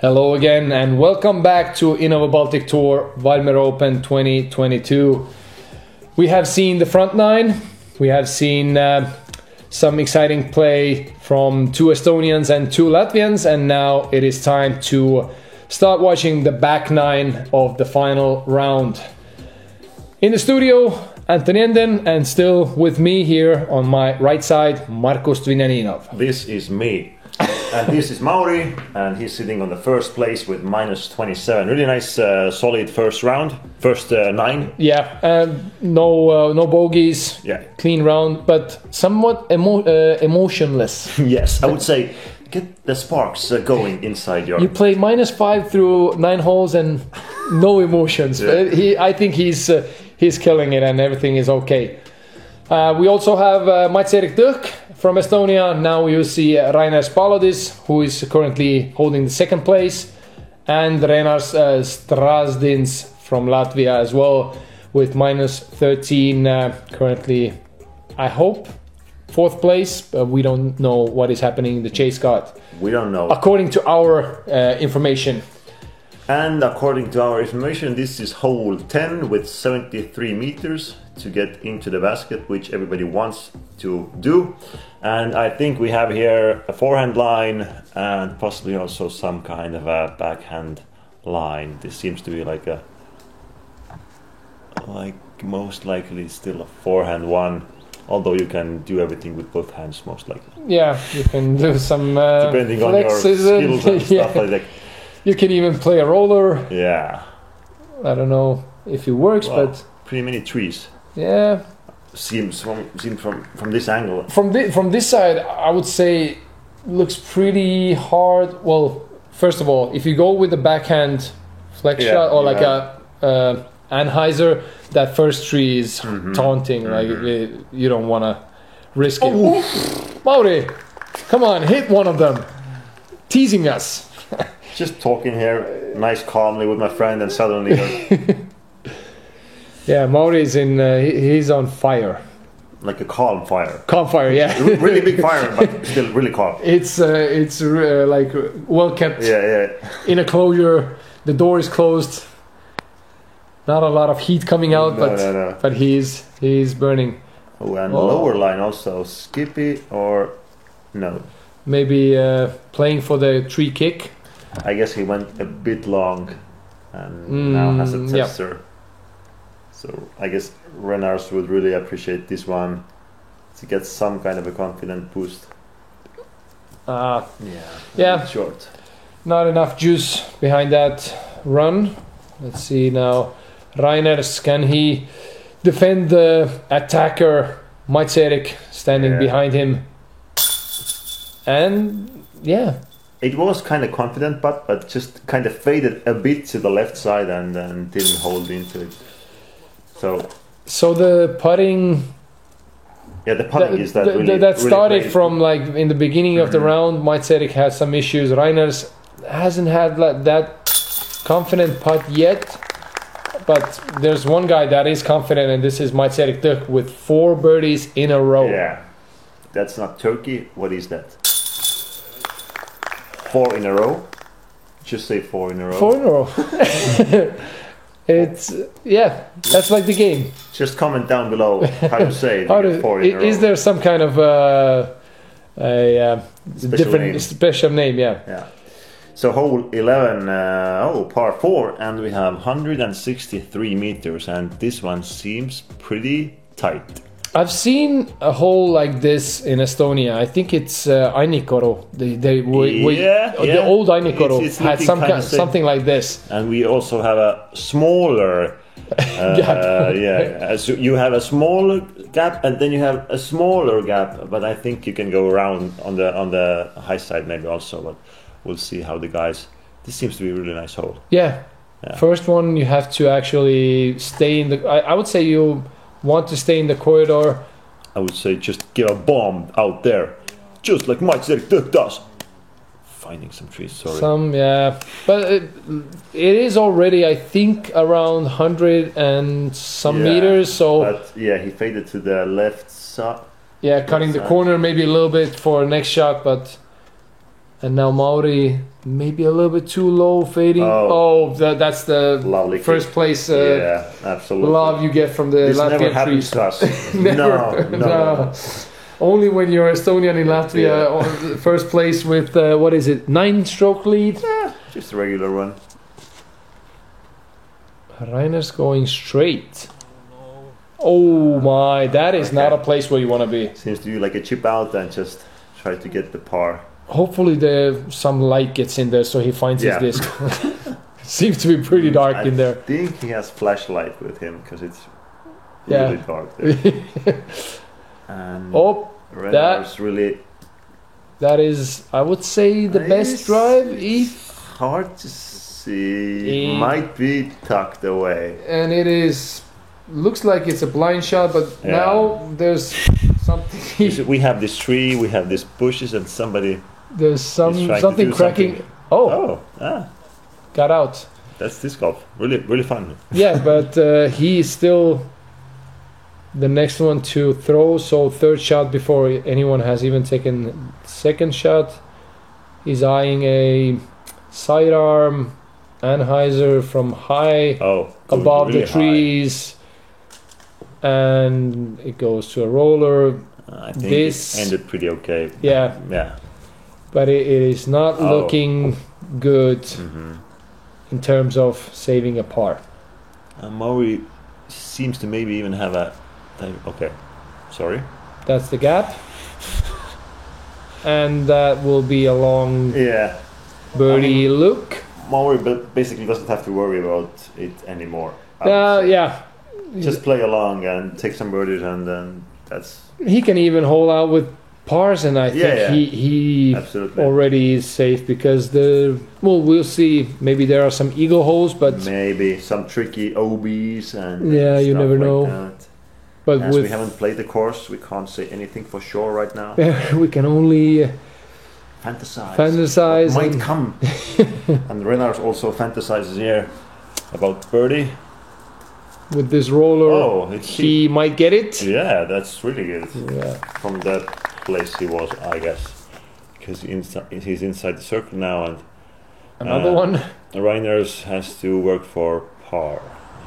Hello again and welcome back to Innova Baltic Tour Valmiera Open 2022. We have seen the front nine, we have seen some exciting play from two Estonians and two Latvians, and now it is time to start watching the back nine of the final round. In the studio, Antoni Enden, and still with me here on my right side, Markus Dvinjaninov. This is me. And this is Mauri, and he's sitting on the first place with minus 27. Really nice, solid first round, first nine. Yeah, no bogeys. Yeah. Clean round, but somewhat emotionless. Yes, I would say get the sparks going inside your... You play -5 through 9 holes and no emotions. Yeah. I think he's killing it and everything is okay. We also have Mats-Erik Tõch from Estonia. Now you see Rainer Spalodis, who is currently holding the second place, and Renars Strazdins from Latvia as well, with -13 currently, I hope, 4th place. We don't know what is happening in the chase card. We don't know. According to our information. And according to our information, this is hole 10 with 73 meters to get into the basket, which everybody wants to do. And I think we have here a forehand line and possibly also some kind of a backhand line. This seems to be like most likely still a forehand one, although you can do everything with both hands most likely. Yeah, you can do some depending on your skills and stuff like that. You can even play a roller. Yeah. I don't know if it works, well, but pretty many trees. Yeah. Seems from this angle. From this side, I would say looks pretty hard. Well, first of all, if you go with the backhand flex shot or like a Anheuser, that first tree is taunting. Like you don't want to risk it. Oh. Mauri, come on, hit one of them. Teasing us. Just talking here, nice, calmly with my friend, and suddenly. Yeah, Mauri's in. He's on fire. Like a calm fire. Calm fire, yeah. Really big fire, but still really calm. It's like well kept. Yeah. In a closure, the door is closed. Not a lot of heat coming out, but he's burning. Oh, and lower line also. Skippy or no? Maybe playing for the tree kick. I guess he went a bit long, and now has a tester. Yeah. So I guess Renars would really appreciate this one to get some kind of a confident boost. Yeah. Short. Not enough juice behind that run. Let's see now. Reiners, can he defend the attacker Mats-Erik standing behind him? And yeah. It was kind of confident, but just kind of faded a bit to the left side and didn't hold into it. So the putting. Yeah, the putting is that really. That started really from like in the beginning of the round. Mats-Erik had some issues. Reiners hasn't had that confident putt yet, but there's one guy that is confident, and this is Mats-Erik Tõch with 4 birdies in a row. Yeah, that's not Turkey. What is that? 4 in a row. Just say 4 in a row. 4 in a row. It's that's like the game. Just comment down below how to say it. 4 in a row. Is there some kind of special name? Yeah. So hole 11, par 4, and we have 163 meters, and this one seems pretty tight. I've seen a hole like this in Estonia. I think it's Ainikoro. The old Ainikoro had something like this. And we also have a smaller gap. So you have a smaller gap, and then you have a smaller gap. But I think you can go around on the high side maybe also. But we'll see how the guys. This seems to be a really nice hole. Yeah. First one, you have to actually stay in the. I would say you want to stay in the corridor. I would say just give a bomb out there, just like Mats-Erik Tõch does. Finding some trees, sorry. But it is already, I think, around 100 and some meters. So. But he faded to the left side. Yeah, cutting the corner maybe a little bit for next shot, but And now Mauri maybe a little bit too low, fading. Oh. That's the Lovely first kick. place Yeah, absolutely. love you get from the This Latvian never happens trees. to us. Never. No. Only when you're Estonian in Latvia, Yeah. on first place with what is it, 9-stroke lead? Just a regular one. Reiner's going straight. Oh my, that is not a Okay. place where you want to be. Seems to do like a chip out and just try to get the par. Hopefully some light gets in there so he finds Yeah. his disc. Seems to be pretty dark in there. I think he has flashlight with him because it's Yeah. really dark there. And Oh, Renar's really that is, I would say, the best It's drive. hard to see. He- Might be tucked away. And it is, looks like it's a blind shot, but Yeah. now there's something. We have this tree, we have these bushes, and somebody. There's He's trying to something do cracking. something. Oh, got out. That's disc golf. Really, really fun. Yeah, but he is still the next one to throw. So third shot before anyone has even taken second shot. He's eyeing a sidearm Anheuser from high Oh, above really the trees, and it goes to a roller. high. I think This- it ended pretty okay. Yeah, Yeah. but it is not Oh. looking good hmm in terms of saving a par. Mauri seems to maybe even have a. Okay, sorry. That's the gap. And that will be a long Yeah, birdie look. Mauri basically doesn't have to worry about it anymore. Yeah, Just play along and take some birdies, and then that's he can even hold out with pars, and I think Yeah, yeah. he absolutely. already is safe because we'll see. Maybe there are some eagle holes, but Maybe some tricky OBs and Yeah, you stuff never like know. that. but As we with haven't played the course, we can't say anything for sure right now. we can only Fantasize. fantasize. What might and- come. And Renars also fantasizes here about birdie. with this roller. Oh, it's He might get it. yeah, that's really good Yeah. from that place he was, I guess, because he's inside the circle now, and Another one. Reiners has to work for par,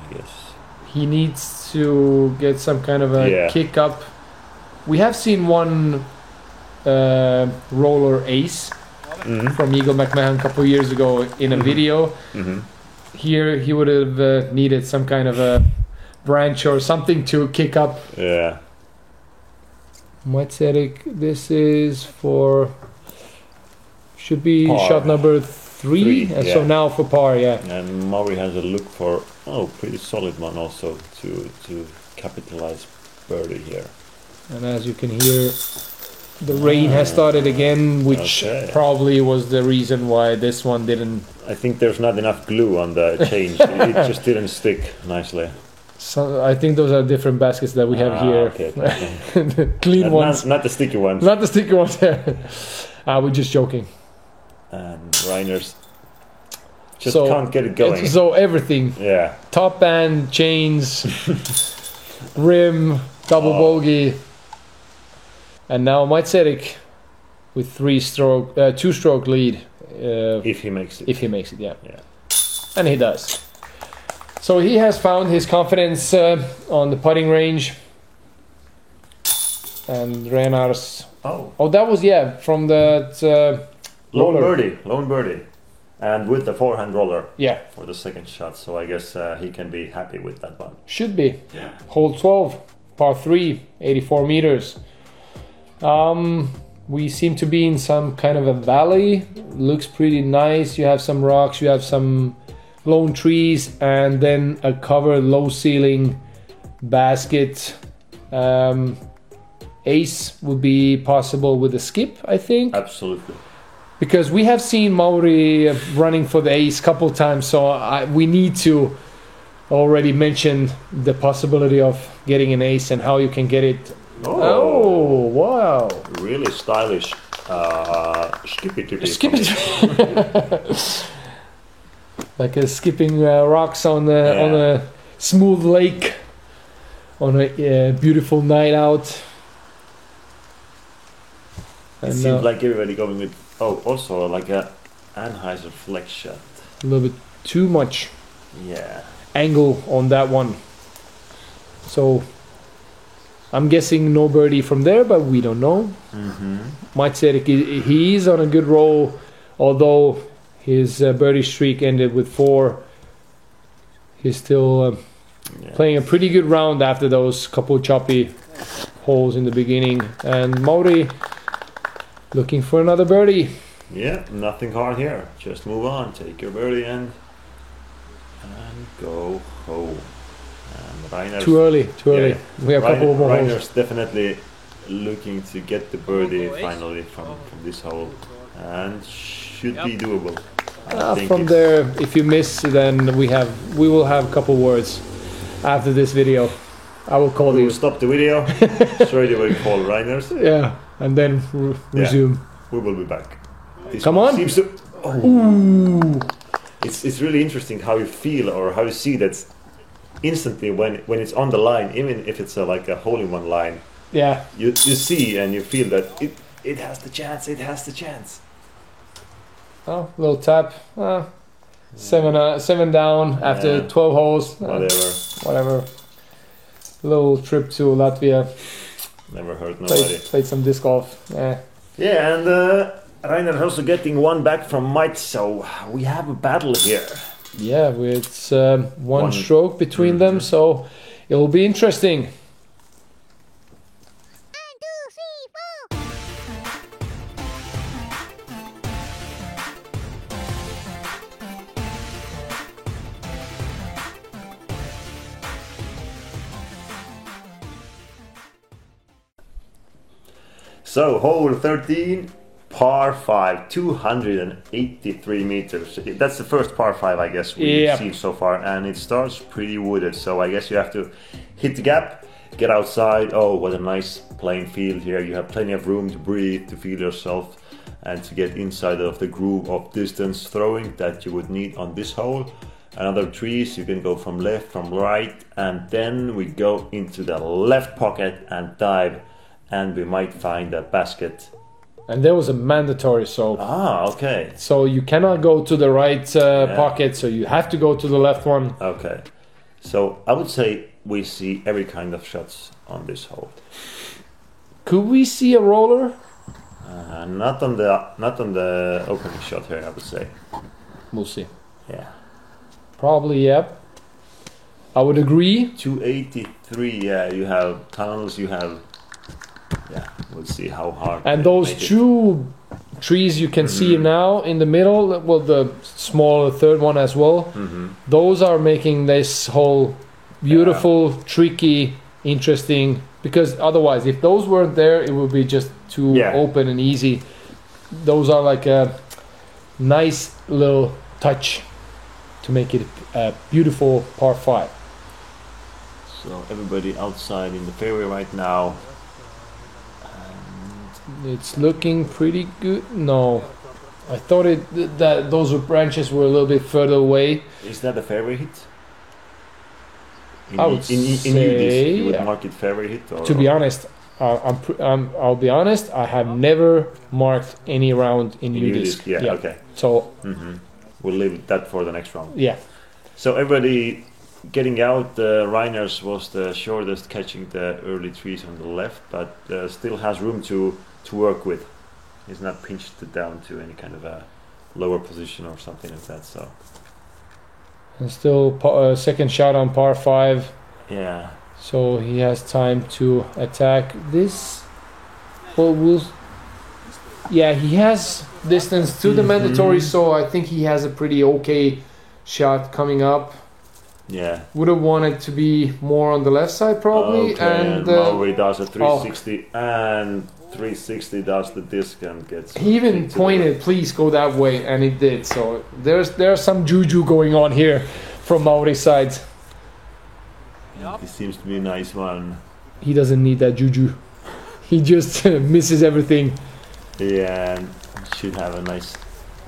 I guess. He needs to get some kind of a Yeah. kick up. We have seen one roller ace Mm-hmm. from Eagle McMahon a couple of years ago in a video. Mm-hmm. Here he would have needed some kind of a branch or something to kick up. Yeah. Matserik, this is for should be Par. shot number 3, Three, and so yeah. now for par, yeah. And Mauri has a look for pretty solid one also to capitalize birdie here. And as you can hear, the rain has started again, which Okay. probably was the reason why this one didn't. I think there's not enough glue on the change. It just didn't stick nicely. So I think those are different baskets that we have here. Okay. The clean ones, Not the sticky ones. not the sticker ones. We're just joking. And Reiners just So, can't get it going. So everything, Yeah. top band, chains, rim, double Oh. bogey, and now Matserik with 2-stroke lead. If he makes it. If he makes it, yeah. Yeah. And he does. So he has found his confidence on the putting range. And Renars. Oh, that was, from that Lone roller. birdie. And with the forehand roller Yeah, for the second shot. So I guess he can be happy with that one. should be. Yeah. Hole 12, par 3, 84 meters. We seem to be in some kind of a valley. Looks pretty nice. You have some rocks, you have some lone trees, and then a covered low ceiling basket. Ace would be possible with a skip, I think, Absolutely. because we have seen Mauri running for the ace a couple times. So we need to already mention the possibility of getting an ace and how you can get it. Oh, wow! Really stylish skippy-tippy. Skip it. Like skipping rocks on a smooth lake on a beautiful night out. It And seems like everybody going with also like a Anheuser flex shot. a little bit too much Yeah. angle on that one. So I'm guessing no birdie from there, but we don't know. Mm-hmm. Mike said he's on a good roll, although his birdie streak ended with 4. He's still playing a pretty good round after those couple choppy holes in the beginning. And Mauri looking for another birdie. Yeah, nothing hard here. Just move on, take your birdie and go home. And Reiner's Too early. Yeah. We have a couple more holes. Reiner's definitely looking to get the birdie finally from this hole, and should be doable. I think From it's- there, if you miss, then we will have a couple words after this video. I will call we you. will stop the video. Straight away call Reiner's. Yeah, and then resume. We will be back. This Come one on. seems to. Ooh. It's really interesting how you feel or how you see that instantly when it's on the line, even if it's like a hole in one line. Yeah. You see and you feel that it has the chance. It has the chance. Oh, little tap. 7 down after Yeah. 12 holes. Whatever. Little trip to Latvia. Never hurt nobody. Played some disc golf. Yeah. Yeah, and Reiner also getting one back from Mike, so we have a battle here. Yeah, it's one One. stroke between them, so it'll be interesting. So, hole 13, par 5, 283 meters. That's the first par 5, I guess, we've Yep. seen so far, and it starts pretty wooded, so I guess you have to hit the gap, get outside. Oh, what a nice playing field here. You have plenty of room to breathe, to feel yourself, and to get inside of the groove of distance throwing that you would need on this hole. Another trees, you can go from left, from right, and then we go into the left pocket and dive, and we might find a basket. And there was a mandatory, so Okay. you cannot go to the right pocket, so you have to go to the left one. Okay. So I would say we see every kind of shots on this hole. Could we see a roller? Not on the opening shot here, I would say. We'll see. Yeah. Probably, yeah. I would agree. 283. Yeah, you have tunnels. You have. Yeah, we'll see how hard. And they those make it. 2 trees you can see now in the middle, well, the smaller third one as well, those are making this hole beautiful, tricky, interesting. Because otherwise, if those weren't there, it would be just too open and easy. Those are like a nice little touch to make it a beautiful par 5. So everybody outside in the fairway right now. It's looking pretty good. No, I thought that those branches were a little bit further away. Is that a fairway hit? I would in say, you would mark it fairway hit. Or, To be honest, I'll be honest. I have never marked any round in UDisc. Yeah. Okay. So We'll leave that for the next round. yeah, So everybody getting out. Reiner's was the shortest, catching the early trees on the left, but still has room to work with. He's not pinched it down to any kind of a lower position or something like that. So and still second shot on par 5. yeah, So he has time to attack this. Well, yeah, he has distance to the mandatory, so I think he has a pretty okay shot coming up. yeah. Would have wanted to be more on the left side probably, Okay, and Mauri does a 360 and 360 does the disc and gets. he even pointed, "Please go that way," and he did. So there's some juju going on here from Mauri's side. It seems to be a nice one. He doesn't need that juju. He just misses everything. Yeah, and should have a nice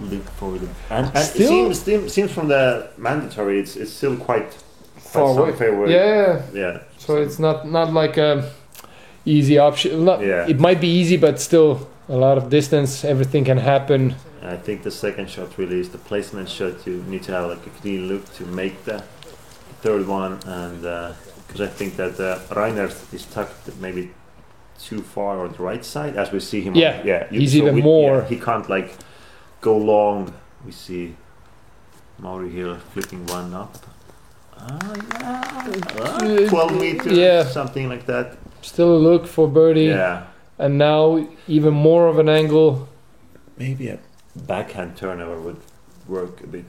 leap forward. And Still- it seems from the mandatory, it's still quite Far some away. fairway. Yeah. Yeah. So it's not like a easy option. Yeah. It might be easy, but still a lot of distance. Everything can happen. I think the second shot really is the placement shot. You need to have like a clean look to make the third one, and because I think that Reiner is tucked maybe too far on the right side, as we see him. Yeah, he's even more. He can't like go long. We see Mauri here flipping one up. 12 meters, something like that. Still a look for birdie. Yeah. And now even more of an angle. Maybe a backhand turnover would work a bit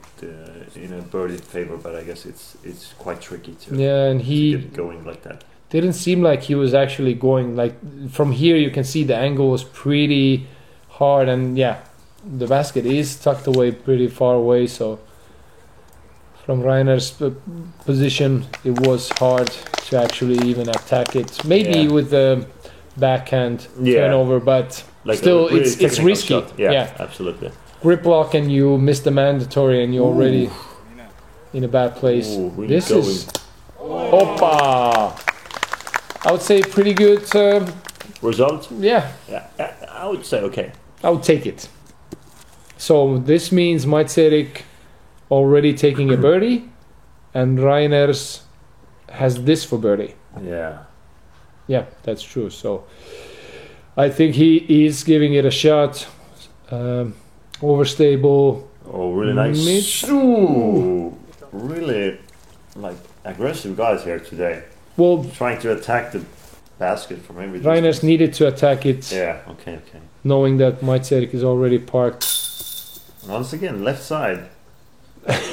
in a birdie favor, but I guess it's quite tricky to, and he to get going like that. Didn't seem like he was actually going, like from here you can see the angle was pretty hard, and the basket is tucked away pretty far away, so from Reiner's position it was hard to actually even attack it. Maybe with the backhand turnover, but like still it's risky. Shot. Yeah, absolutely. Grip lock and you miss the mandatory and you're already in a bad place. Really this is Opa! I would say pretty good result. Yeah, I would say okay. I would take it. So this means Majcerik already taking a birdie, and Reiners has this for birdie. Yeah, that's true. So I think he is giving it a shot. Overstable. Oh, really nice. Ooh, really like aggressive guys here today. Well, trying to attack the basket from every Reiners distance. needed to attack it. Yeah, okay. Knowing that Majcerik is already parked. Once again, left side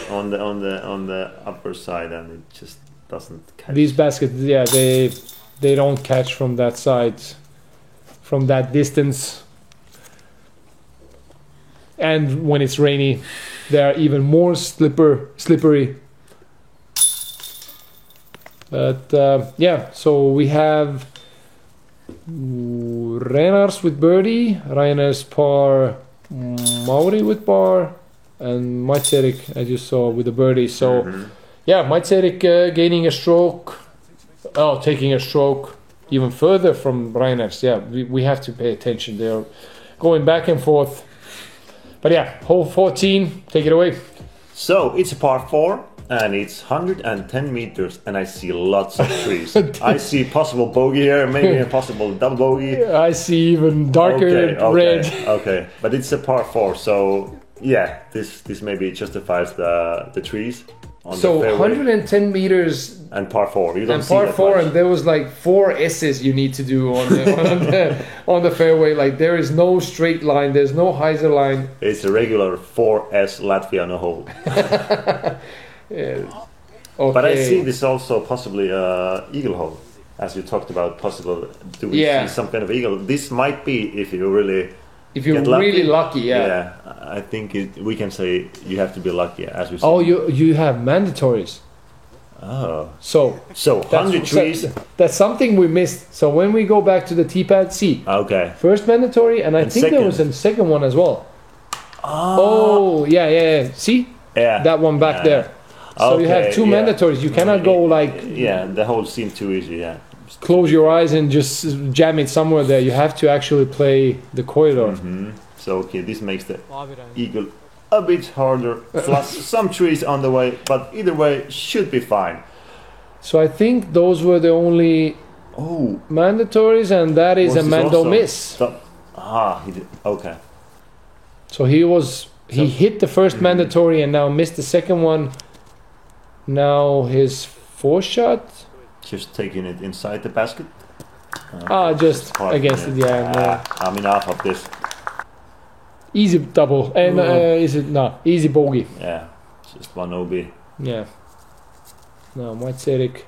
on the upper side, and it just doesn't catch. These baskets, they don't catch from that side, from that distance. And when it's rainy, they are even more slippery. But so we have Renars with birdie, Reiners par, Mauri with par, and Majcerik, as you saw, with the birdie. So Majcerik gaining a stroke, taking a stroke even further from Reiners. We have to pay attention. They're going back and forth. But hole 14, take it away. So it's a par 4 and it's 110 meters, and I see lots of trees. I see possible bogey here, maybe a possible double bogey. I see even darker red. Okay, but it's a par 4, so this maybe justifies the trees. So 110 meters and par 4. You don't see par that 4, much. and there was like 4 S's you need to do on the fairway. Like there is no straight line, there's no hyzer line. It's a regular 4S Latvian hole. Okay. But I see this also possibly eagle hole, as you talked about. Possible, do we see some kind of eagle? This might be if you're really really lucky. Yeah, I think we can say you have to be lucky, as we. Oh, you have mandatories. Oh, so 100 trees. That's something we missed. So when we go back to the T-pad, see. Okay. First mandatory, and I think second. there was a second one as well. Oh, yeah. See? Yeah. That one back there. So you have 2 mandatories. You cannot go like... Yeah, the hole seemed too easy, Close your eyes and just jam it somewhere there. You have to actually play the corridor. So, this makes the eagle a bit harder. Plus some trees on the way, but either way, should be fine. So I think those were the only mandatories, and that is a Mando miss. He did. Okay. So he hit the first mandatory and now missed the second one. Now his 4th shot. Just taking it inside the basket. Just against it. I'm enough of this. Easy double. And easy bogey. Yeah, just one OB. Yeah. No, Majcerik.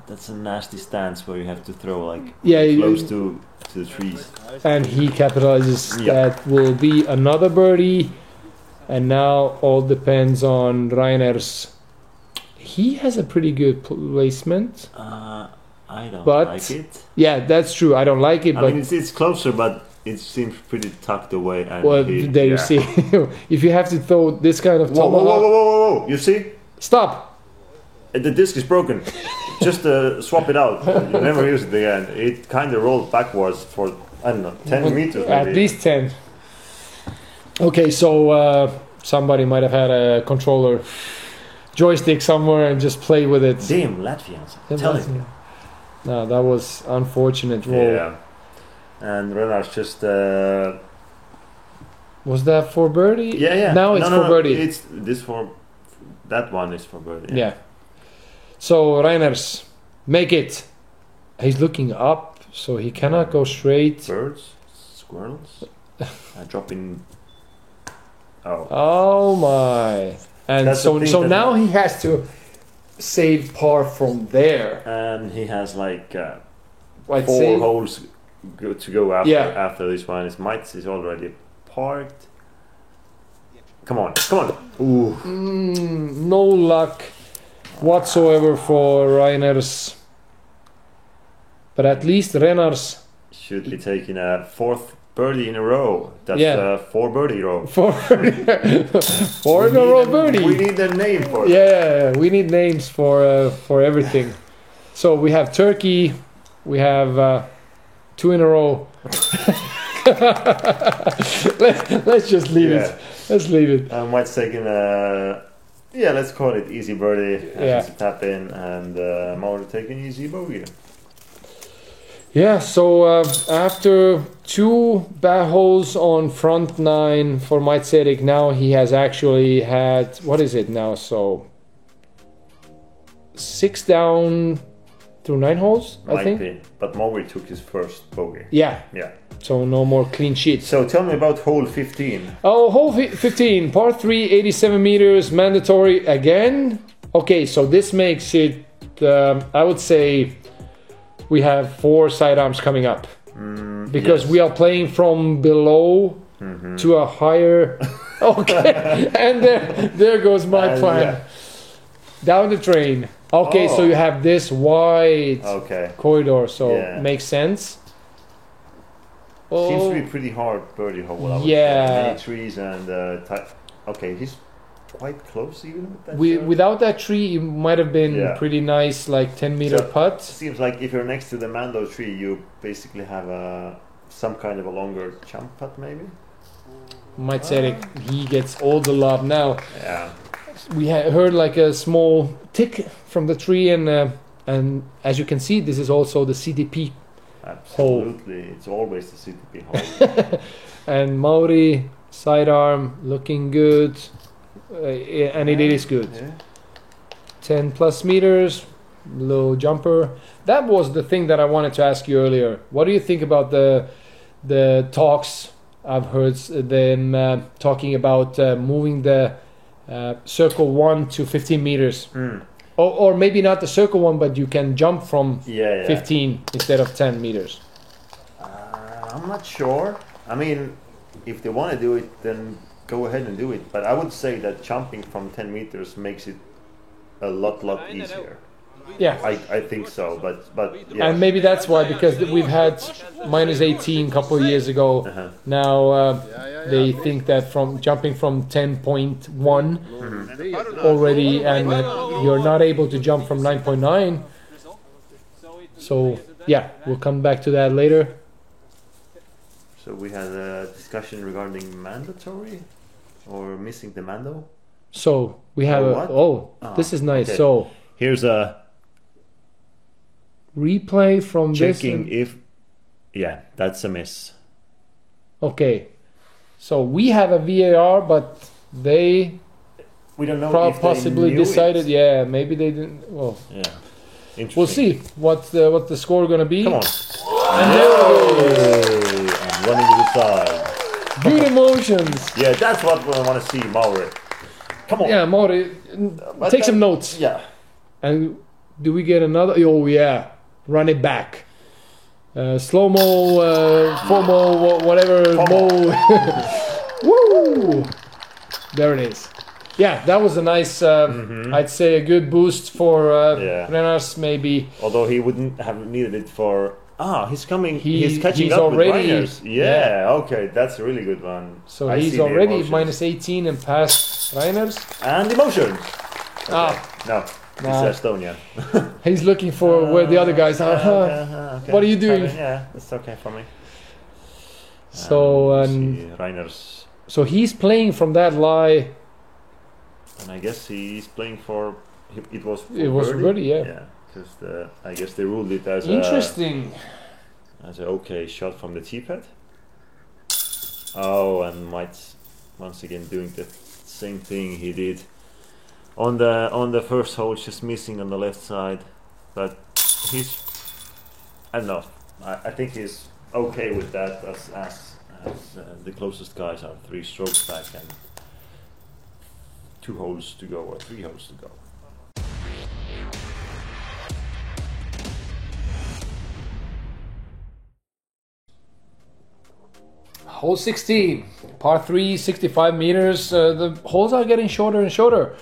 That's a nasty stance where you have to throw close to the trees. And he capitalizes. That will be another birdie. And now all depends on Reiner's. He has a pretty good placement. I don't like it. Yeah, that's true. I don't like it. I mean, it's closer, but it seems pretty tucked away. And there you see. If you have to throw this kind of tomahawk... Whoa. You see? Stop. The disc is broken. Just swap it out. You never use it again. It kind of rolled backwards for I don't know, 10 meters At maybe. least 10. Okay, so somebody might have had a controller joystick somewhere and just play with it. Damn, Latvians. Telling you. No, that was unfortunate roll. Yeah. And Renar's just... Was that for birdie? yeah. Now it's for birdie. It's this for... That one is for birdie. Yeah. So Reiners, make it. He's looking up, so he cannot go straight. Birds, squirrels, dropping. Oh. Oh my! And That's the thing so that- now he has to save par from there. And he has like I'd 4 say- holes to go after. Yeah. After this one, his mites is already parked. Come on! Ooh. No luck whatsoever for Reiners. But at least Renars Should be taking a 4th birdie in a row. That's Yeah. 4 birdie row. for in a row birdie. We need a name for it. Yeah, we need names for everything. So we have Turkey, we have 2 in a row. Let's just leave Yeah. it. Let's leave it. Mike's taking let's call it easy birdie. Yeah. To tap in, and Mauro taking easy bogey. Yeah, so after 2 bad holes on front 9 for Mike Sedek, now he has actually had, what is it now? So 6 down through 9 holes, I Might think. be. But Mauri took his first bogey. Yeah, Yeah. so no more clean sheets. So tell me about hole 15. Oh, hole 15, par 3, 87 meters, mandatory again. Okay, so this makes it, I would say, we have 4 sidearms coming up. Because yes. we are playing from below to a higher. Okay, and there goes my And, plan. yeah. Down the drain. Okay, so Oh. you have this wide Okay. corridor, so Yeah. makes sense. Seems to Oh, be pretty hard birdie hole. I would Yeah. say. Many trees and okay, he's quite close even with that. shot. without that tree, it might have been Yeah. pretty nice, like 10-meter So- putt. Seems like if you're next to the Mando tree, you basically have some kind of a longer jump putt, maybe. Mike Sedek, he gets all the love now. Yeah. We heard like a small tick from the tree, and as you can see, this is also the CDP. Absolutely, it's always the CTP hole. And Mauri sidearm looking good, and it is good. Yeah. 10 plus meters, low jumper. That was the thing that I wanted to ask you earlier. What do you think about the talks? I've heard them talking about moving the circle 1 to 15 meters. Or maybe not the circle 1, but you can jump from Yeah. 15 instead of 10 meters. I'm not sure. I mean, if they want to do it, then go ahead and do it. But I would say that jumping from 10 meters makes it a lot easier. Yeah. I think so, but yeah. And maybe that's why, because we've had minus 18 a couple of years ago. Now they think that from jumping from 10.1 already, and you're not able to jump from 9.9. So yeah, we'll come back to that later. So we had a discussion regarding mandatory or missing the Mando. So we have this is nice. okay. So Here's a replay from checking this. if yeah, that's a miss. Okay, so we have a VAR, but they We don't know if possibly they knew decided. it. Yeah, maybe they didn't. Well, Yeah. Interesting. we'll see what the score gonna be. Come on. And there it is. Hey, I'm running to the side. Good emotions. Yeah, that's what we want to see, Mauri. Come on. Yeah, Maury, But take then- some notes. Yeah. And do we get another? Oh yeah, run it back. Slow mo, FOMO, whatever. FOMO. Woo! There it is. Yeah, that was a nice. I'd say a good boost for Yeah. Renars. Maybe Although he wouldn't have needed it for. He's coming. He's He- catching he's up already- with Reiners. Yeah, okay, that's a really good one. so. I see He's the already emotions. minus 18 and past Renars. And emotions. Ah, No, Nah. it's Estonia. he's looking for where the other guys are. Okay. What are you doing? Yeah, it's okay for me. So Reiner's, so he's playing from that lie. and I guess he's playing for. It was birdie, yeah. Yeah, because I guess they ruled it as Interesting. as an okay shot from the tee pad. Oh, and Mike's once again doing the same thing he did on the first hole, just missing on the left side. But he's, I don't know. I think he's okay with that, as the closest guys are 3 strokes back and 2 holes to go, or 3 holes to go. Hole 16, par 3, 65 meters. The holes are getting shorter and shorter,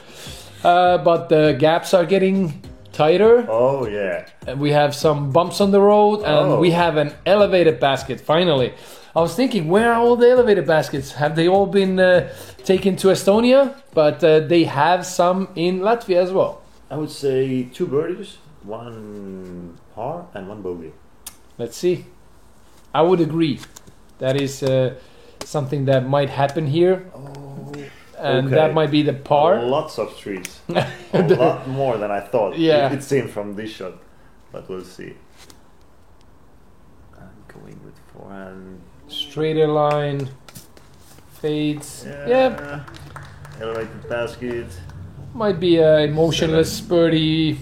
but the gaps are getting tighter. Oh yeah. And we have some bumps on the road, and we have an elevated basket finally. I was thinking, where are all the elevated baskets? Have they all been taken to Estonia? But they have some in Latvia as well. I would say 2 birdies, 1 par and 1 bogey. Let's see. I would agree. That is something that might happen here. Oh, and okay. that might be the par. Lots of trees. A lot more than I thought. Yeah. It seemed from this shot, but we'll see. I'm going with forehand. Straighter line, fades. Yeah. Elevated basket. Might be a emotionless birdie.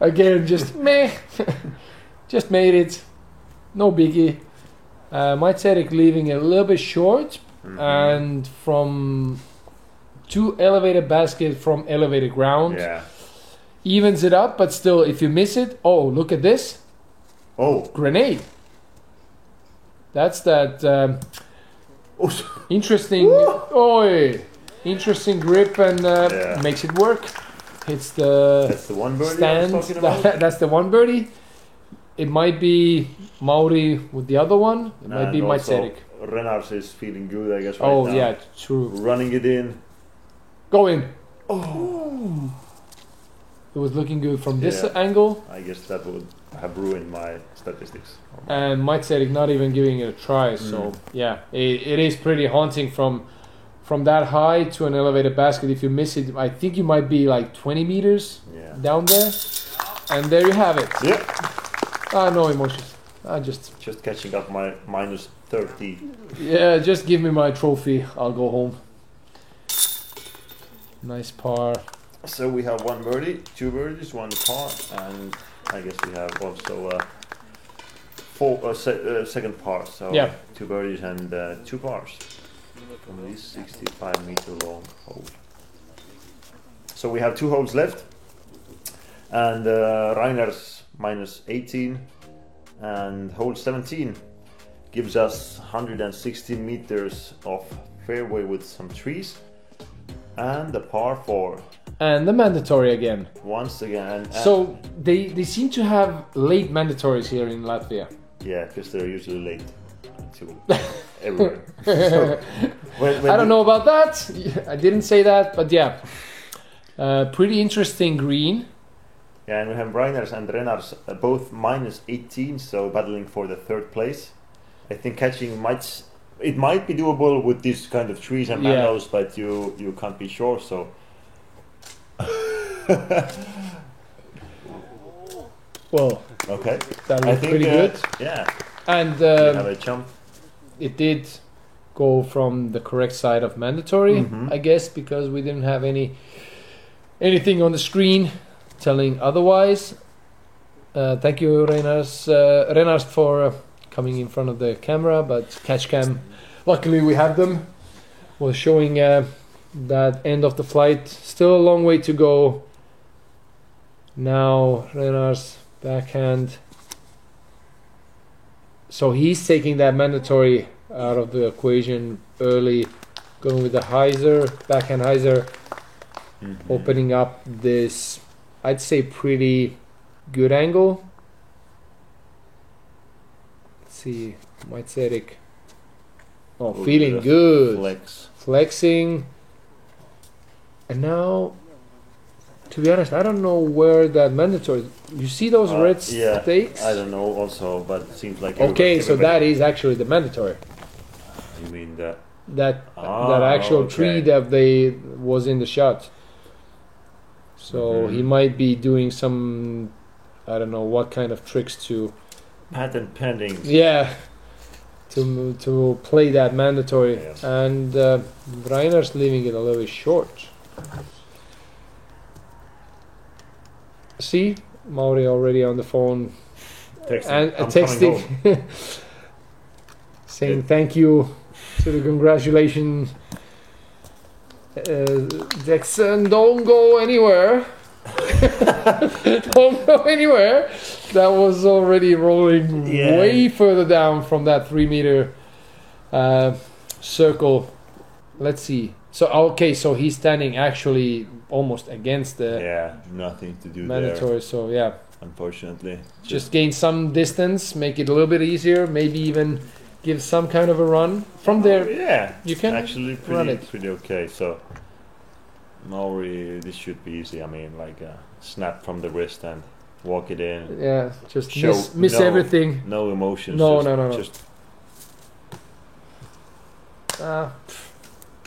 Again, just meh. Just made it. No biggie. Mike leaving a little bit short, and from 2 elevated basket from elevated ground. Yeah. Evens it up, but still, if you miss it, oh, look at this. Oh. Grenade. That's that interesting. Interesting grip, and makes it work. It's the. That's the 1 birdie stand. I was talking about. That's the 1 birdie. It might be Mauri with the other one. It might be Mike. Renars is feeling good, I guess, right now. Oh yeah, true. Running it in. Go in. Oh. It was looking good from this angle. I guess that would have ruined my statistics. And Mike not even giving it a try. So yeah, it is pretty haunting from that high to an elevated basket. If you miss it, I think you might be like 20 meters down there. And there you have it. Yeah. No emotions. Just catching up my minus 30. Yeah, just give me my trophy. I'll go home. Nice par. So we have 1 birdie, 2 birdies, 1 par, and I guess we have also second par. So 2 birdies and 2 pars from this 65 meter long hole. So we have 2 holes left, and Reiner's minus 18, and hole 17 gives us 116 meters of fairway with some trees, and the par 4. And the mandatory again. Once again. So they seem to have late mandatories here in Latvia. Yeah, because they're usually late to everywhere. So I don't know about that. I didn't say that, but yeah. Pretty interesting green. Yeah, and we have Reiners and Renars both minus 18, so battling for the 3rd place. I think catching might be doable with this kind of trees and mangroves, but you can't be sure. So. Well, okay. That was pretty good. Yeah. And we have a jump. It did go from the correct side of mandatory, I guess, because we didn't have anything on the screen telling otherwise. Thank you, Renars, for coming in front of the camera, but catch cam, luckily we have them. Was showing that end of the flight. Still a long way to go. Now Renars backhand. So he's taking that mandatory out of the equation early, going with the hyzer, backhand hyzer, opening up this, I'd say, pretty good angle. Let's see, Maitserik. Oh, feeling good. Flex. Flexing. And now To be honest, I don't know where that mandatory. You see those red Yeah, stakes? I don't know also, but it seems like Okay, so everybody- that is actually the mandatory. You mean the That actual tree okay. that they was in the shot. So Mhm. he might be doing some, I don't know what kind of tricks to, patent pending? yeah, to play that mandatory. Yes. And Reiner's leaving it a little bit short. See, Mauri already on the phone Texting. and I'm coming home. texting, saying Yeah. thank you to the congratulations. Jackson, don't go anywhere. Don't go anywhere. That was already rolling Yeah. way further down from that 3 meter circle. Let's see. So okay, so he's standing actually almost against the Yeah, nothing to do mandatory. there, So yeah, unfortunately. just gain some distance, make it a little bit easier, maybe even give some kind of a run from there. Yeah, You can actually run pretty okay. So Mauri, this should be easy. I mean, like snap from the wrist and walk it in. Yeah, just Show miss no- everything. No emotions. No, just, no. Just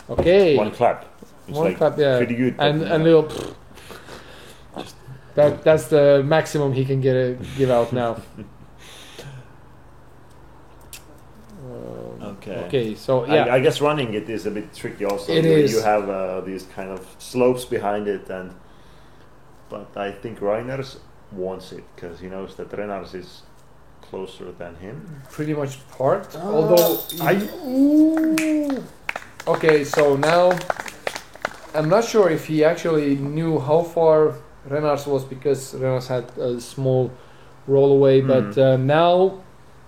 Okay. one clap. It's One like clap, yeah. pretty good. And but, a little. That's the maximum he can give out now. Okay, so yeah, I guess running it is a bit tricky also. It you, is. You have these kind of slopes behind it, but I think Reiners wants it because he knows that Renars is closer than him. pretty much part. Although I okay, so now I'm not sure if he actually knew how far Renars was because Renars had a small roll away, but now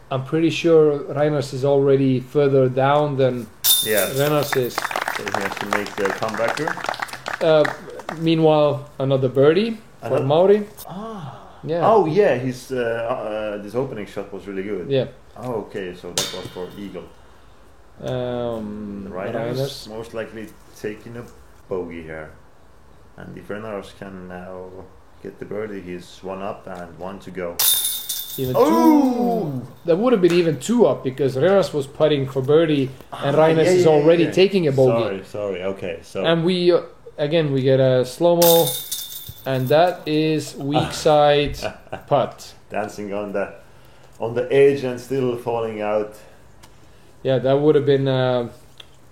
I'm pretty sure Reiners is already further down than yeah. Renars is. So he has to make the comebacker. Meanwhile, another birdie for Another- Mauri. Ah. Yeah. Oh yeah, his this opening shot was really good. Yeah. Oh okay, so that was for eagle. Reiners. Reiners most likely taking a bogey here, and if Renars can now get the birdie, he's one up and one to go. Even Oh! two. That would have been even two up because Renars was putting for birdie and Reiners yeah, is yeah, already yeah. taking a bogey. Sorry. Okay, so And we again we get a slow mo, and that is weak side putt. dancing on the edge and still falling out. Yeah, that would have been a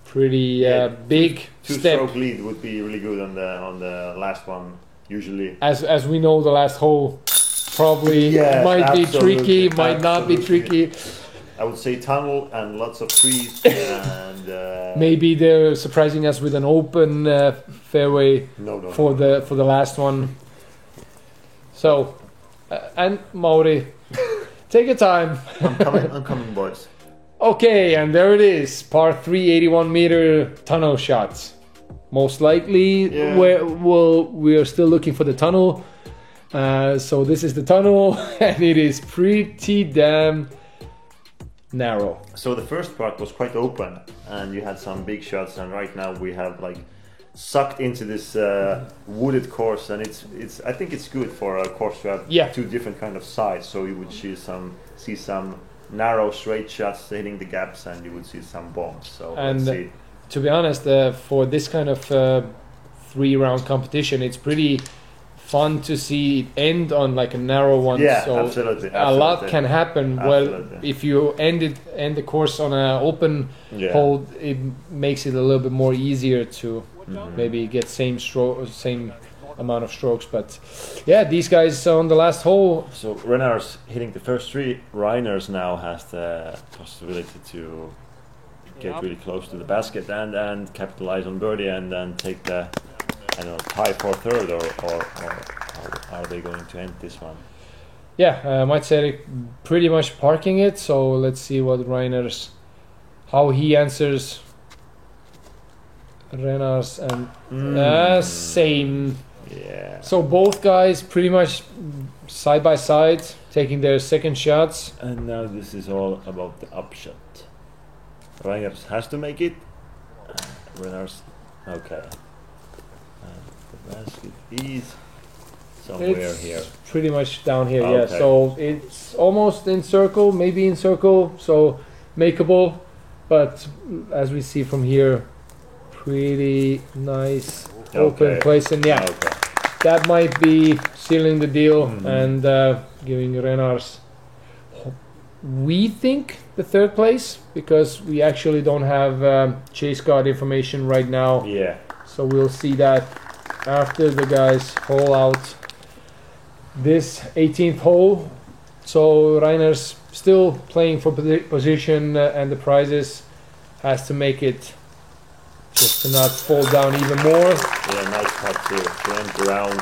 pretty Yeah, big step. Two-stroke lead would be really good on the last one. Usually, As we know, the last hole probably Yes, might be absolutely, tricky, might not be absolutely. tricky. I would say tunnel and lots of trees and Maybe they're surprising us with an open fairway no. for the last one. So, and Mauri, take your time. I'm coming, boys. Okay, and there it is, par 3, 81 meter tunnel shots. Most likely, Yeah. we are still looking for the tunnel. So this is the tunnel, and it is pretty damn narrow. So the first part was quite open, and you had some big shots. And right now we have like sucked into this wooded course, and it's I think it's good for a course to have Yeah. two different kind of sides. So you would see some narrow straight shots hitting the gaps, and you would see some bombs. So And let's see. to be honest, for this kind of 3-round competition, it's pretty fun to see it end on like a narrow one. Yeah, so absolutely. a lot can happen. Well, Absolutely. if you end the course on an open Yeah. hole, it makes it a little bit more easier to maybe get same amount of strokes. But yeah, these guys on the last hole. So Renars hitting the first three. Reiners now has the possibility to get really close to the basket and capitalize on birdie and then take the tie for third or how are they going to end this one? Yeah, might say pretty much parking it. So let's see what Reiners, how he answers. Renars and same. Yeah. So both guys pretty much side by side taking their second shots. And now this is all about the upshot. Reiners has to make it. Renars, okay. And the basket is somewhere it's here. pretty much down here, yeah. Okay. So it's almost in circle, maybe in circle, so makeable. But as we see from here, pretty nice open Okay. place, and yeah, Okay. that might be sealing the deal Mhm. and giving Renars, we think, the third place, because we actually don't have chase guard information right now. Yeah. So we'll see that after the guys hole out this 18th hole. So Reiner's still playing for position and the prizes, has to make it just to not fall down even more. Yeah, nice putt to end the round.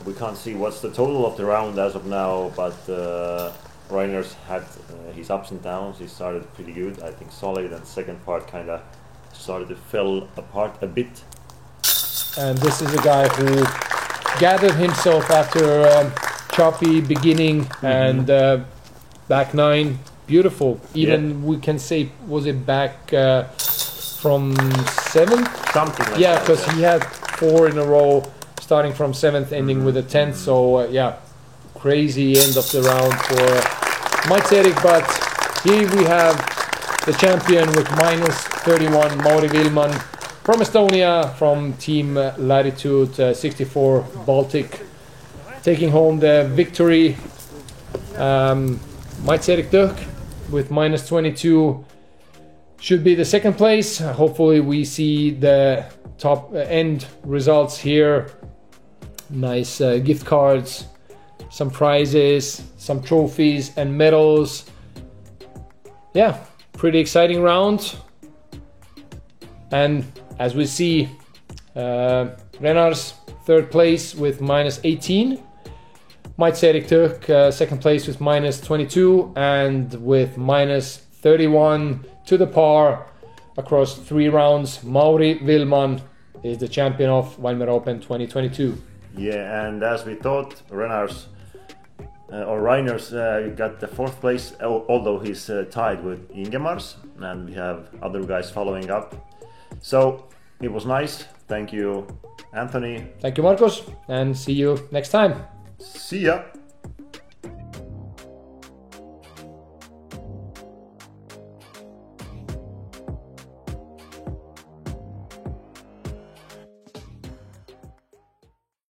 We can't see what's the total of the round as of now, but Reiner's had his ups and downs. He started pretty good, I think solid, and second part kind of started to fall apart a bit. And this is a guy who gathered himself after a choppy beginning and back nine, beautiful. Even we can say, was it back from seventh? Something like Yeah, that. because he had 4 in a row, starting from 7th, ending with a 10th. So yeah, crazy end of the round for Maids-Erik. But here we have the champion with minus 31, Mauri Vilman from Estonia, from Team Latitude 64 Baltic, taking home the victory. Maids-Erik Dök with minus 22 should be the second place. Hopefully we see the top end results here. Nice gift cards, some prizes, some trophies and medals. Yeah, pretty exciting round. And as we see, Renars third place with minus 18. Maids-Erik Dök second place with minus 22 and with minus 31 to the par across 3 rounds. Mauri Vilman is the champion of Valmiera Open 2022. Yeah, and as we thought, Reiner's got the 4th place, although he's tied with Ingemars, and we have other guys following up. So it was nice. Thank you, Anthony. Thank you, Marcos, and see you next time. See ya.